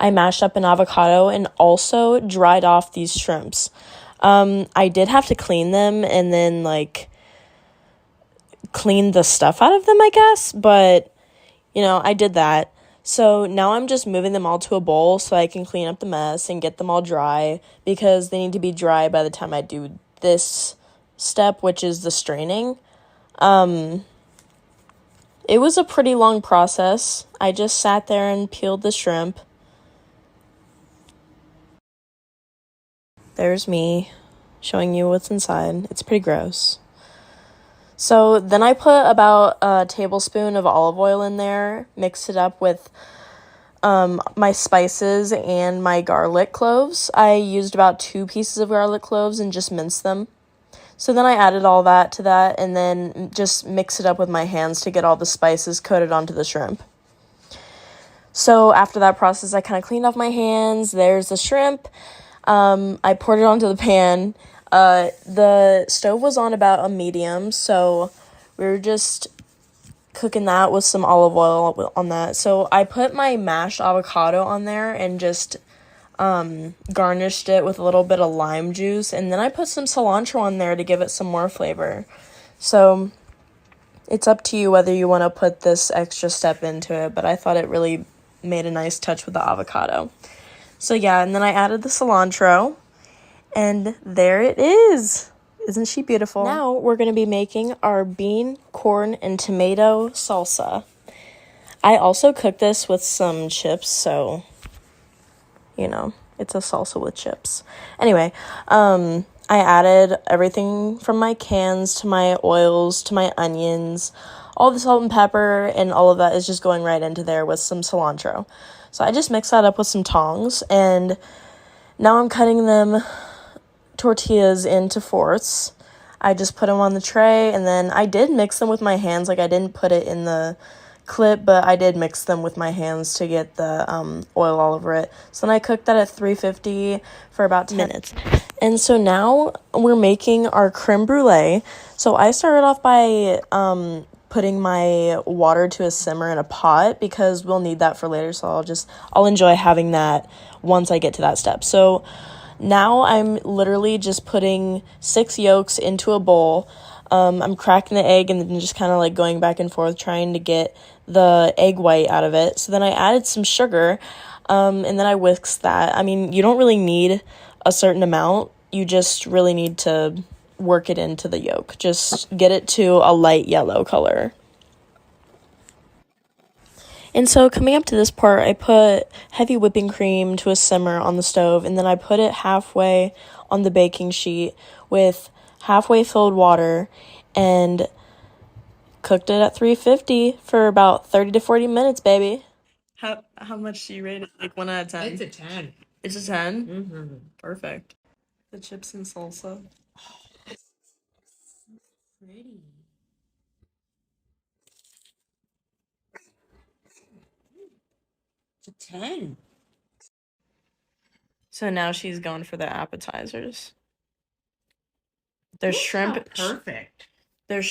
I mashed up an avocado and also dried off these shrimps. I did have to clean them and then, like, clean the stuff out of them, I guess, but, you know, I did that. So now I'm just moving them all to a bowl so I can clean up the mess and get them all dry, because they need to be dry by the time I do this step, which is the straining. It was a pretty long process. I just sat there and peeled the shrimp. There's me showing you what's inside. It's pretty gross. So then I put about a tablespoon of olive oil in there, mixed it up with my spices and my garlic cloves. I used about 2 pieces of garlic cloves and just minced them. So then I added all that to that and then just mix it up with my hands to get all the spices coated onto the shrimp. So after that process, I kind of cleaned off my hands. There's the shrimp. I poured it onto the pan. The stove was on about a medium, so we were just cooking that with some olive oil on that. So I put my mashed avocado on there and just garnished it with a little bit of lime juice, and then I put some cilantro on there to give it some more flavor. So it's up to you whether you want to put this extra step into it, but I thought it really made a nice touch with the avocado. So yeah, and then I added the cilantro, and there it is. Isn't she beautiful? Now we're going to be making our bean, corn, and tomato salsa. I also cooked this with some chips, so, you know, it's a salsa with chips. Anyway, I added everything from my cans to my oils to my onions. All the salt and pepper and all of that is just going right into there with some cilantro. So I just mixed that up with some tongs, and now I'm cutting them tortillas into fourths. I just put them on the tray, and then I did mix them with my hands. Like, I didn't put it in the clip, but I did mix them with my hands to get the oil all over it. So then I cooked that at 350 for about 10 minutes. And so now we're making our creme brulee. So I started off by putting my water to a simmer in a pot, because we'll need that for later. So I'll enjoy having that once I get to that step. So now I'm literally just putting 6 yolks into a bowl. I'm cracking the egg and then just kind of like going back and forth trying to get the egg white out of it. So then I added some sugar, and then I whisked that. I mean, you don't really need a certain amount. You just really need to work it into the yolk. Just get it to a light yellow color. And so coming up to this part, I put heavy whipping cream to a simmer on the stove, and then I put it halfway on the baking sheet with halfway filled water and cooked it at 350 for about 30 to 40 minutes, baby. How much do you rate it? Like 1 out of 10? It's a 10. It's a 10? Mm-hmm. Perfect. The chips and salsa. Pretty. It's a 10. So now she's going for the appetizers. There's shrimp. Perfect. There's